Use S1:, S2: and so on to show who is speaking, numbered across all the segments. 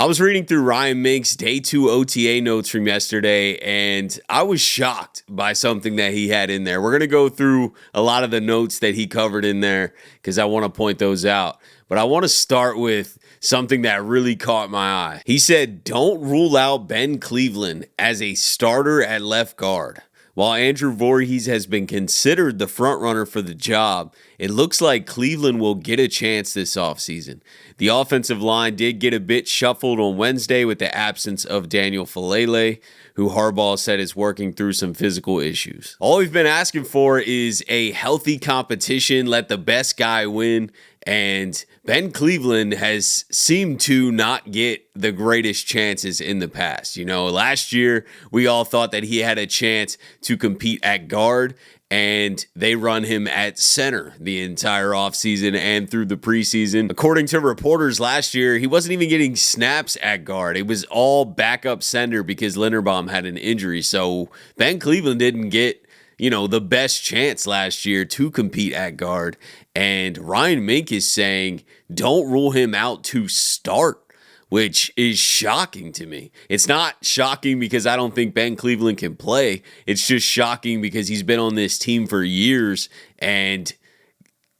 S1: I was reading through Ryan Mink's day 2 OTA notes from yesterday, and I was shocked by something that he had in there. We're going to go through a lot of the notes that he covered in there because I want to point those out. But I want to start with something that really caught my eye. He said, "Don't rule out Ben Cleveland as a starter at left guard." While Andrew Voorhees has been considered the frontrunner for the job, it looks like Cleveland will get a chance this offseason. The offensive line did get a bit shuffled on Wednesday with the absence of Daniel Falele, who Harbaugh said is working through some physical issues. All we've been asking for is a healthy competition, let the best guy win, and Ben Cleveland has seemed to not get the greatest chances in the past. You know, last year we all thought that he had a chance to compete at guard, and they run him at center the entire offseason and through the preseason. According to reporters last year, he wasn't even getting snaps at guard. It was all backup center because Linderbaum had an injury. So Ben Cleveland didn't get, the best chance last year to compete at guard. And Ryan Mink is saying, don't rule him out to start, which is shocking to me. It's not shocking because I don't think Ben Cleveland can play. It's just shocking because he's been on this team for years and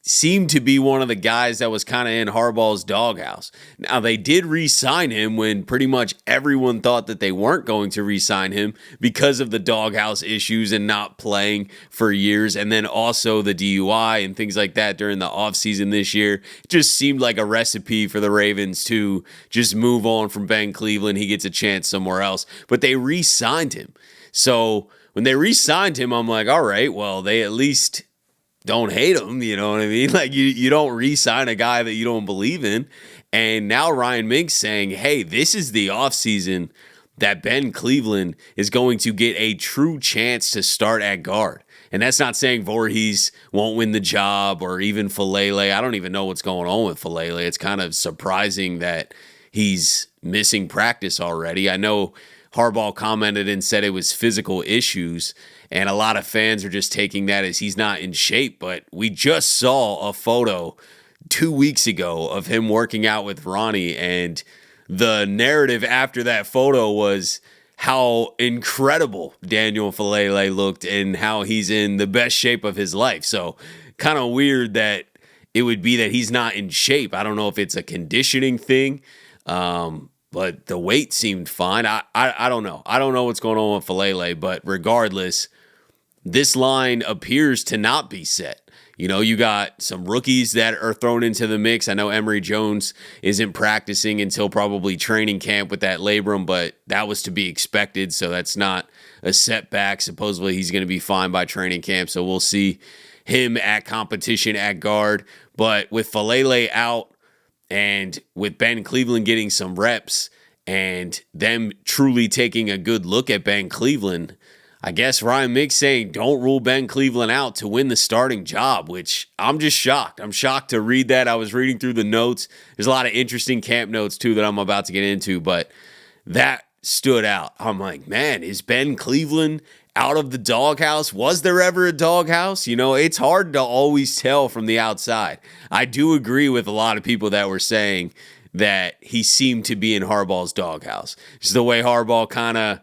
S1: seemed to be one of the guys that was kind of in Harbaugh's doghouse. Now, they did re-sign him when pretty much everyone thought that they weren't going to re-sign him because of the doghouse issues and not playing for years, and then also the DUI and things like that during the offseason this year. It just seemed like a recipe for the Ravens to just move on from Ben Cleveland. He gets a chance somewhere else, but they re-signed him. So when they re-signed him, I'm like, all right, well, they at least don't hate him, you know what I mean? Like, you don't re-sign a guy that you don't believe in. And now Ryan Mink's saying, hey, this is the offseason that Ben Cleveland is going to get a true chance to start at guard. And that's not saying Voorhees won't win the job or even Falele. I don't even know what's going on with Falele. It's kind of surprising that he's missing practice already. I know Harbaugh commented and said it was physical issues, and a lot of fans are just taking that as he's not in shape. But we just saw a photo 2 weeks ago of him working out with Ronnie, and the narrative after that photo was how incredible Daniel Falele looked and how he's in the best shape of his life. So kind of weird that it would be that he's not in shape. I don't know if it's a conditioning thing, but the weight seemed fine. I don't know. I don't know what's going on with Falele, but regardless, this line appears to not be set. You got some rookies that are thrown into the mix. I know Emory Jones isn't practicing until probably training camp with that labrum, but that was to be expected, so that's not a setback. Supposedly he's going to be fine by training camp, so we'll see him at competition at guard. But with Falele out and with Ben Cleveland getting some reps and them truly taking a good look at Ben Cleveland, I guess Ryan Mink saying don't rule Ben Cleveland out to win the starting job, which I'm just shocked. I'm shocked to read that. I was reading through the notes. There's a lot of interesting camp notes, too, that I'm about to get into, but that stood out. I'm like, man, is Ben Cleveland out of the doghouse? Was there ever a doghouse? It's hard to always tell from the outside. I do agree with a lot of people that were saying that he seemed to be in Harbaugh's doghouse. Just the way Harbaugh kind of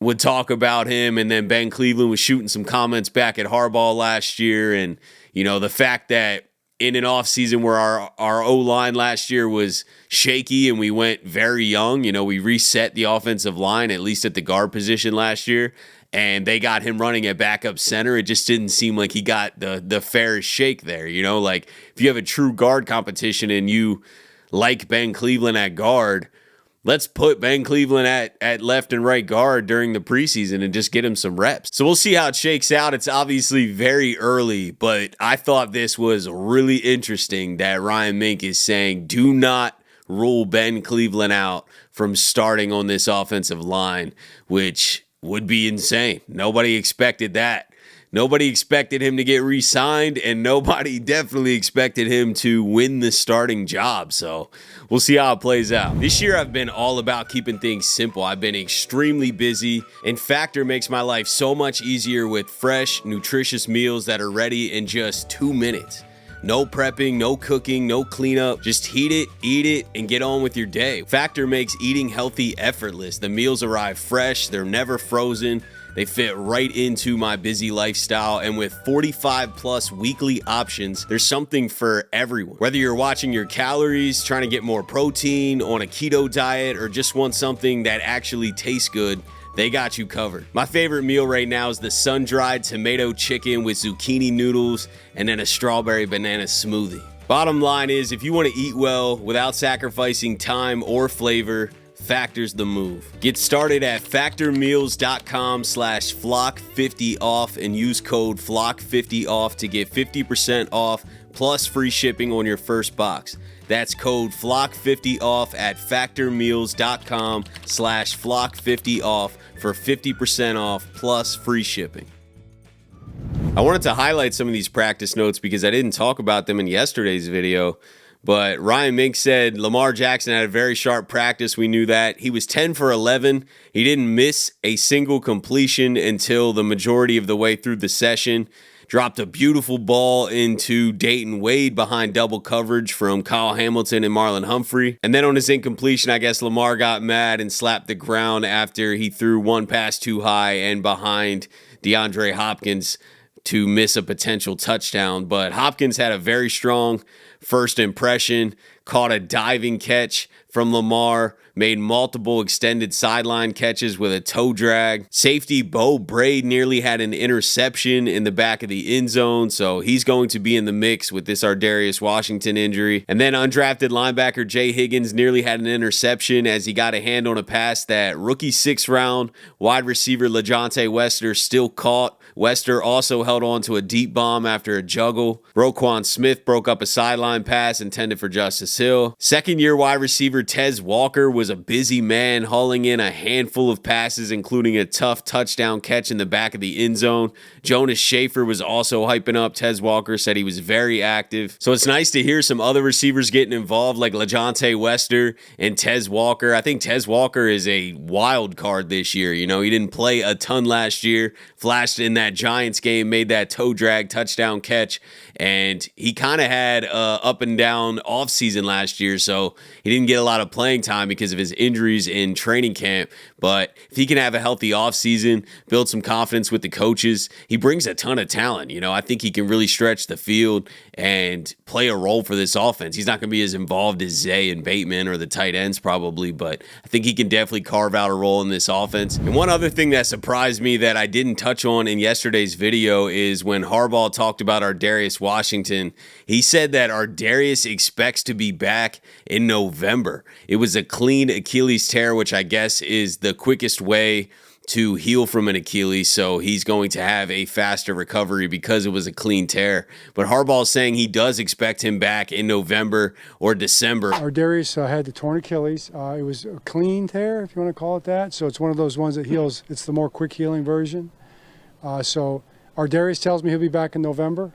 S1: would talk about him, and then Ben Cleveland was shooting some comments back at Harbaugh last year, and the fact that in an offseason where our O-line last year was shaky and we went very young, we reset the offensive line, at least at the guard position last year, and they got him running at backup center. It just didn't seem like he got the fairest shake there, like if you have a true guard competition and you like Ben Cleveland at guard, let's put Ben Cleveland at left and right guard during the preseason and just get him some reps. So we'll see how it shakes out. It's obviously very early, but I thought this was really interesting that Ryan Mink is saying do not rule Ben Cleveland out from starting on this offensive line, which would be insane. Nobody expected that. Nobody expected him to get re-signed, and nobody definitely expected him to win the starting job. So we'll see how it plays out. This year, I've been all about keeping things simple. I've been extremely busy, and Factor makes my life so much easier with fresh, nutritious meals that are ready in just 2 minutes. No prepping, no cooking, no cleanup. Just heat it, eat it, and get on with your day. Factor makes eating healthy effortless. The meals arrive fresh, they're never frozen. They fit right into my busy lifestyle, and with 45 plus weekly options, there's something for everyone. Whether you're watching your calories, trying to get more protein, on a keto diet, or just want something that actually tastes good, they got you covered. My favorite meal right now is the sun-dried tomato chicken with zucchini noodles and then a strawberry banana smoothie. Bottom line is, if you want to eat well without sacrificing time or flavor, Factor's the move. Get started at factormeals.com/flock50off and use code flock50off to get 50% off plus free shipping on your first box. That's code flock50off at factormeals.com/flock50off for 50% off plus free shipping. I wanted to highlight some of these practice notes because I didn't talk about them in yesterday's video. But Ryan Mink said Lamar Jackson had a very sharp practice. We knew that. He was 10 for 11. He didn't miss a single completion until the majority of the way through the session. Dropped a beautiful ball into Dayton Wade behind double coverage from Kyle Hamilton and Marlon Humphrey. And then on his incompletion, I guess Lamar got mad and slapped the ground after he threw one pass too high and behind DeAndre Hopkins to miss a potential touchdown. But Hopkins had a very strong first impression, caught a diving catch from Lamar, made multiple extended sideline catches with a toe drag. Safety Bo Braid nearly had an interception in the back of the end zone, so he's going to be in the mix with this Ardarius Washington injury. And then undrafted linebacker Jay Higgins nearly had an interception as he got a hand on a pass that rookie 6th round wide receiver LaJohntay Wester still caught. Wester also held on to a deep bomb after a juggle. Roquan Smith broke up a sideline pass intended for Justice Hill. Second-year wide receiver Tez Walker was a busy man, hauling in a handful of passes, including a tough touchdown catch in the back of the end zone. Jonas Schaefer was also hyping up Tez Walker, said he was very active. So it's nice to hear some other receivers getting involved like LaJohntay Wester and Tez Walker. I think Tez Walker is a wild card this year. You know, he didn't play a ton last year, flashed in that Giants game, made that toe drag touchdown catch, and he kind of had up and down offseason last year, so he didn't get a lot of playing time because of his injuries in training camp. But if he can have a healthy offseason, build some confidence with the coaches, he brings a ton of talent. You know, I think he can really stretch the field and play a role for this offense. He's not going to be as involved as Zay and Bateman or the tight ends probably, but I think he can definitely carve out a role in this offense. And one other thing that surprised me that I didn't touch on in yesterday's video is when Harbaugh talked about Ardarius Washington. He said that Ardarius expects to be back in November. It was a clean Achilles tear, which I guess is the quickest way to heal from an Achilles, so he's going to have a faster recovery because it was a clean tear. But Harbaugh is saying he does expect him back in November or December.
S2: Ardarius had the torn Achilles. It was a clean tear, if you want to call it that. So it's one of those ones that heals. It's the more quick healing version. So Ardarius tells me he'll be back in November.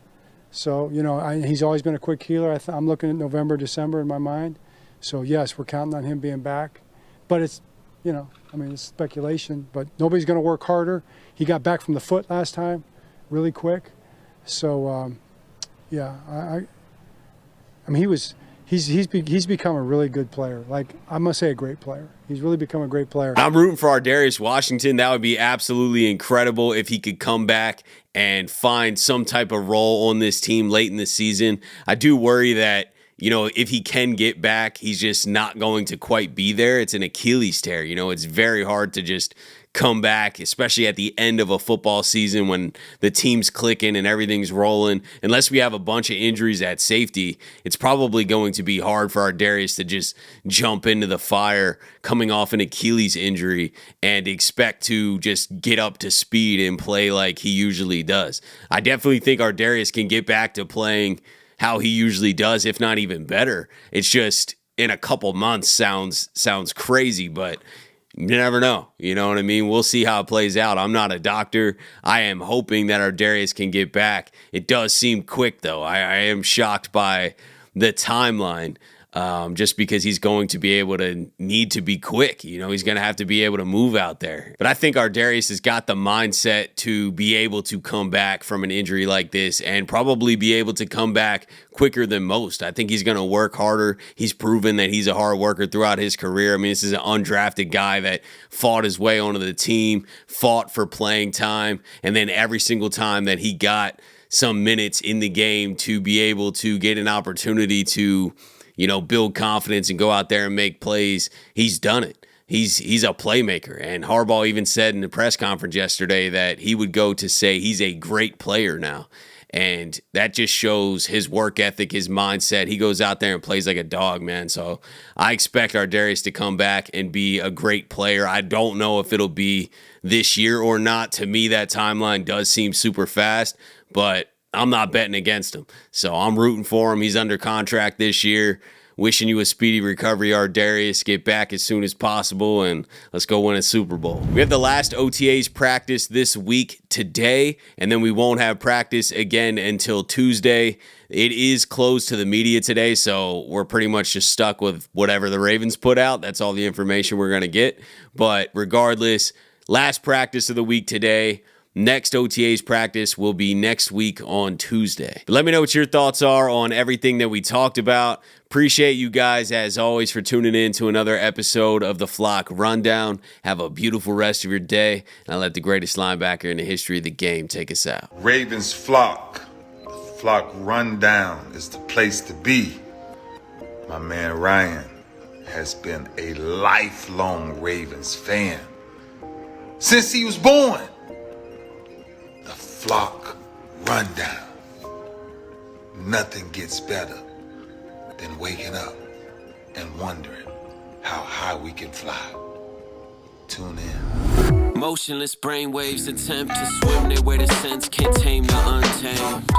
S2: So, you know, he's always been a quick healer. I'm looking at November, December in my mind. So, yes, we're counting on him being back. But it's, you know, I mean, it's speculation, but nobody's going to work harder. He got back from the foot last time really quick. So, yeah, I mean, he's become a really good player. Like, I must say a great player. He's really become a great player.
S1: I'm rooting for Ardarius Washington. That would be absolutely incredible if he could come back and find some type of role on this team late in the season. I do worry that, you know, if he can get back, he's just not going to quite be there. It's an Achilles tear. You know, it's very hard to just come back, especially at the end of a football season when the team's clicking and everything's rolling. Unless we have a bunch of injuries at safety, it's probably going to be hard for Ardarius to just jump into the fire coming off an Achilles injury and expect to just get up to speed and play like he usually does. I definitely think Ardarius can get back to playing how he usually does, if not even better. It's just in a couple months sounds crazy, but you never know. You know what I mean? We'll see how it plays out. I'm not a doctor. I am hoping that Ardarius can get back. It does seem quick, though. I am shocked by the timeline just because he's going to be able to need to be quick. You know, he's going to have to be able to move out there. But I think Ardarius has got the mindset to be able to come back from an injury like this and probably be able to come back quicker than most. I think he's going to work harder. He's proven that he's a hard worker throughout his career. I mean, this is an undrafted guy that fought his way onto the team, fought for playing time, and then every single time that he got some minutes in the game to be able to get an opportunity to, you know, build confidence and go out there and make plays, he's done it. He's a playmaker. And Harbaugh even said in the press conference yesterday that he would go to say he's a great player now. And that just shows his work ethic, his mindset. He goes out there and plays like a dog, man. So I expect Ardarius to come back and be a great player. I don't know if it'll be this year or not. To me, that timeline does seem super fast, but I'm not betting against him. So I'm rooting for him. He's under contract this year. Wishing you a speedy recovery, Ardarius. Get back as soon as possible, and let's go win a Super Bowl. We have the last OTAs practice this week today, and then we won't have practice again until Tuesday. It is closed to the media today, so we're pretty much just stuck with whatever the Ravens put out. That's all the information we're going to get. But regardless, last practice of the week today. Next OTAs practice will be next week on Tuesday. But let me know what your thoughts are on everything that we talked about. Appreciate you guys, as always, for tuning in to another episode of the Flock Rundown. Have a beautiful rest of your day, and I'll let the greatest linebacker in the history of the game take us out.
S3: Ravens Flock. The Flock Rundown is the place to be. My man Ryan has been a lifelong Ravens fan since he was born. The Flock Rundown. Nothing gets better than waking up and wondering how high we can fly. Tune in.
S4: Motionless brainwaves attempt to swim their way to sense, can't tame the untamed.